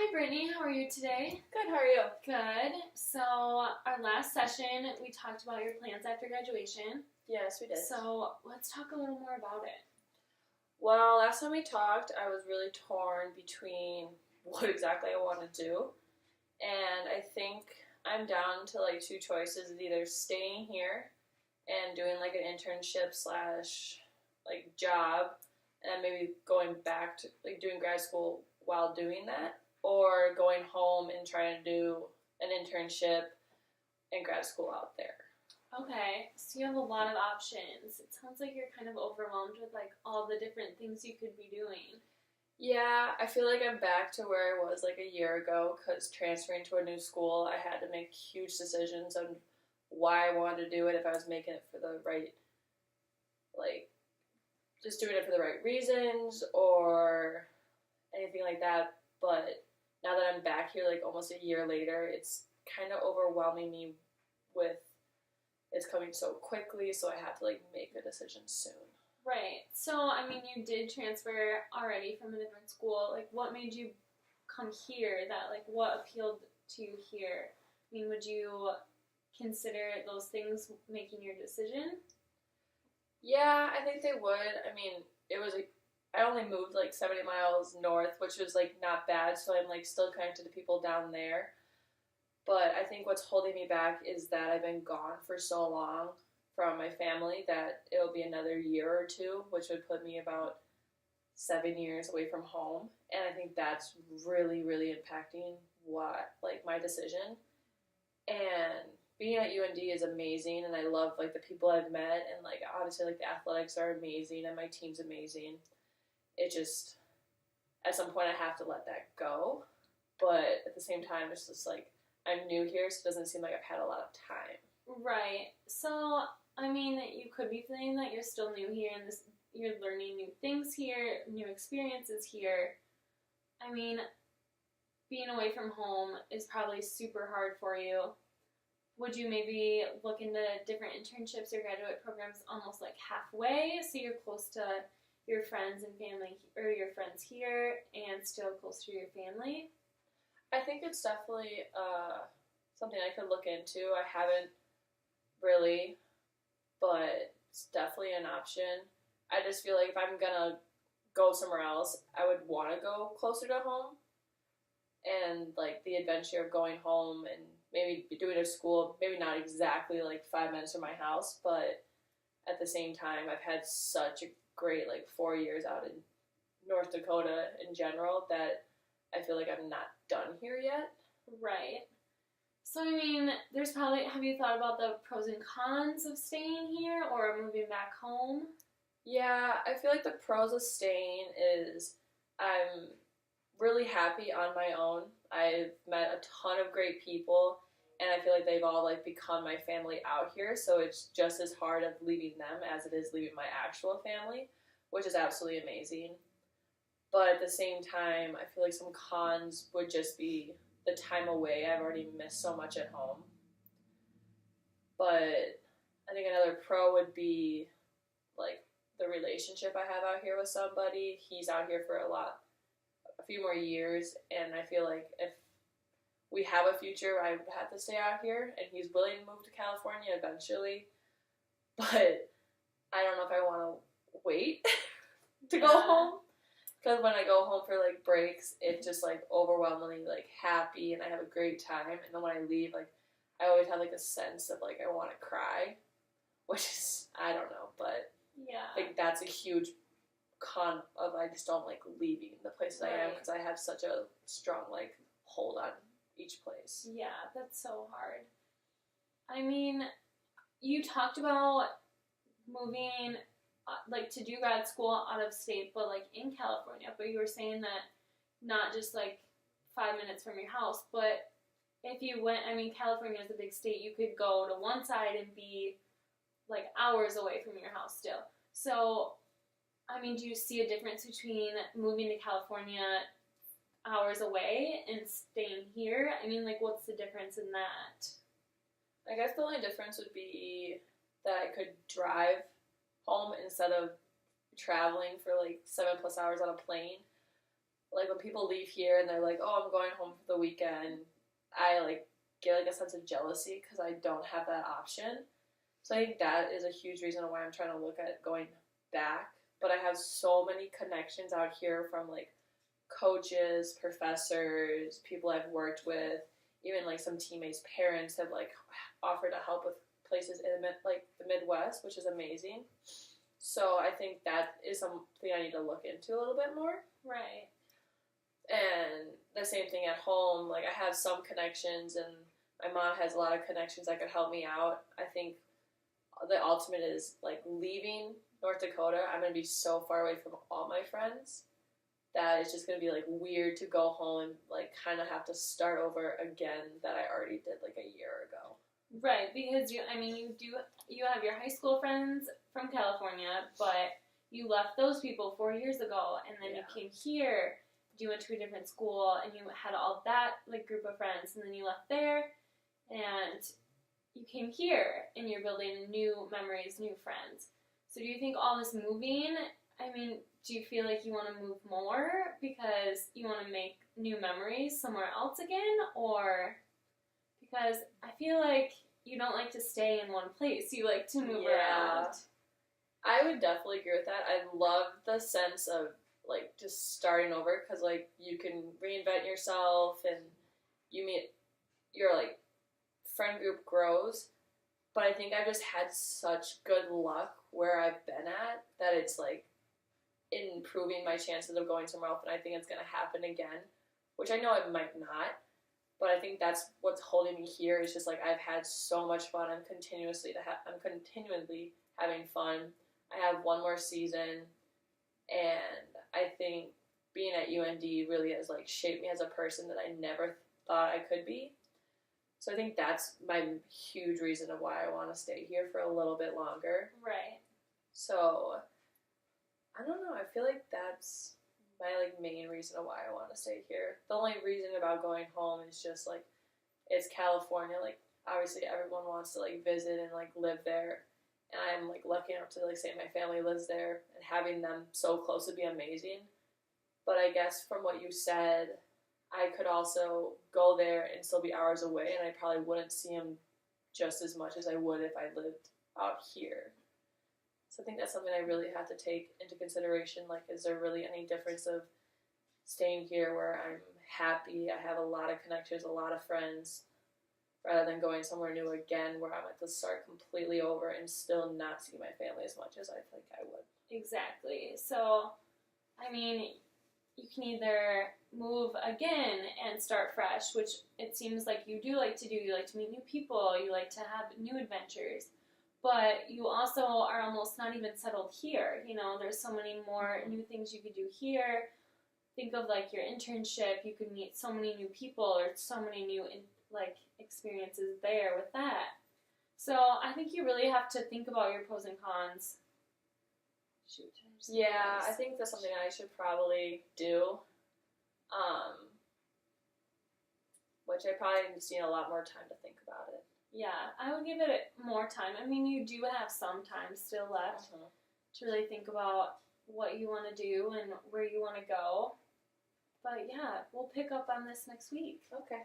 Hi, Brittany. How are you today? Good, how are you? Good. So, our last session, we talked about your plans after graduation. Yes, we did. So, let's talk a little more about it. Well, last time we talked, I was really torn between what exactly I want to do. And I think I'm down to like two choices, either staying here and doing like an internship slash like job and maybe going back to like doing grad school while doing that, or going home and trying to do an internship and grad school out there. Okay, so you have a lot of options. It sounds like you're kind of overwhelmed with like all the different things you could be doing. Yeah, I feel like I'm back to where I was like a year ago because transferring to a new school, I had to make huge decisions on why I wanted to do it, if I was making it for the right, like, just doing it for the right reasons or anything like that. But now that I'm back here, like almost a year later, it's kind of overwhelming me with it's coming so quickly, so I have to like make a decision soon. Right. So, I mean, you did transfer already from a different school. Like, what made you come here? What appealed to you here? I mean, would you consider those things making your decision? Yeah, I think they would. I mean, I only moved like 70 miles north, which was like not bad, so I'm like still connected to people down there. But I think what's holding me back is that I've been gone for so long from my family that it'll be another year or two, which would put me about 7 years away from home. And I think that's really, really impacting my decision. And being at UND is amazing, and I love like the people I've met, and like obviously like the athletics are amazing and my team's amazing. It just at some point I have to let that go. But at the same time it's just like I'm new here, so it doesn't seem like I've had a lot of time. Right. So, I mean, you could be feeling that you're still new here and you're learning new things here, new experiences here. I mean, being away from home is probably super hard for you. Would you maybe look into different internships or graduate programs almost like halfway so you're close to your friends and family, or your friends here and still close to your family? I think it's definitely something I could look into. I haven't really, but it's definitely an option. I just feel like if I'm gonna go somewhere else, I would want to go closer to home, and like the adventure of going home and maybe doing a school, maybe not exactly like 5 minutes from my house, but at the same time, I've had such a great like 4 years out in North Dakota in general that I feel like I'm not done here yet. Right. So, I mean, have you thought about the pros and cons of staying here or moving back home? Yeah, I feel like the pros of staying is I'm really happy on my own. I've met a ton of great people, and I feel like they've all like become my family out here, so it's just as hard of leaving them as it is leaving my actual family, which is absolutely amazing. But at the same time, I feel like some cons would just be the time away. I've already missed so much at home. But I think another pro would be like the relationship I have out here with somebody. He's out here for a few more years, and I feel like if we have a future, I would have to stay out here, and he's willing to move to California eventually. But I don't know if I want to wait to go home. Because when I go home for, like, breaks, it's just, like, overwhelmingly, like, happy, and I have a great time. And then when I leave, like, I always have, like, a sense of, like, I want to cry. Which is, I don't know, but yeah, I think that's a huge con of I just don't like leaving the places I am, because I have such a strong, like, hold on each place. Yeah, that's so hard. I mean, you talked about moving like to do grad school out of state, but like in California. But you were saying that not just like 5 minutes from your house, but if you went, I mean, California is a big state. You could go to one side and be like hours away from your house still. So, I mean, do you see a difference between moving to California hours away and staying here? I mean, like, what's the difference in that? I guess the only difference would be that I could drive home instead of traveling for like 7+ hours on a plane. like when people leave here and they're like, oh, I'm going home for the weekend, I like get like a sense of jealousy because I don't have that option. So I think that is a huge reason why I'm trying to look at going back. But I have so many connections out here from like coaches, professors, people I've worked with, even like some teammates' parents have like offered to help with places in like the Midwest, which is amazing. So I think that is something I need to look into a little bit more. Right. And the same thing at home. Like I have some connections, and my mom has a lot of connections that could help me out. I think the ultimate is like leaving North Dakota. I'm gonna be so far away from all my friends that it's just gonna be like weird to go home and like kind of have to start over again that I already did like a year ago. Right, because you have your high school friends from California, but you left those people 4 years ago, and then you came here. You went to a different school, and you had all that like group of friends, and then you left there, and you came here, and you're building new memories, new friends. So do you think all this moving, I mean, do you feel like you want to move more because you want to make new memories somewhere else again, or because I feel like you don't like to stay in one place, you like to move around? I would definitely agree with that. I love the sense of like just starting over because like you can reinvent yourself and you meet your like friend group grows. But I think I've just had such good luck where I've been at that it's like improving my chances of going somewhere else, and I think it's going to happen again, which I know it might not. But I think that's what's holding me here is just like I've had so much fun. I'm continually having fun. I have one more season, and I think being at UND really has like shaped me as a person that I never thought I could be. So I think that's my huge reason of why I want to stay here for a little bit longer. Right. So I don't know. I feel like that's my like main reason of why I want to stay here. The only reason about going home is just like it's California. Like obviously everyone wants to like visit and like live there, and I'm like lucky enough to like say my family lives there, and having them so close would be amazing. But I guess from what you said, I could also go there and still be hours away, and I probably wouldn't see them just as much as I would if I lived out here. So I think that's something I really have to take into consideration. Like, is there really any difference of staying here where I'm happy, I have a lot of connections, a lot of friends, rather than going somewhere new again where I'm at the start completely over and still not see my family as much as I think I would. Exactly. So, I mean, you can either move again and start fresh, which it seems like you do like to do. You like to meet new people. You like to have new adventures. But you also are almost not even settled here. You know, there's so many more new things you could do here. Think of like your internship. You could meet so many new people or so many new experiences there with that. So I think you really have to think about your pros and cons. Yeah, I think that's something I should probably do. Which I probably just need a lot more time to think about it. Yeah, I would give it more time. I mean, you do have some time still left to really think about what you want to do and where you want to go. But yeah, we'll pick up on this next week. Okay.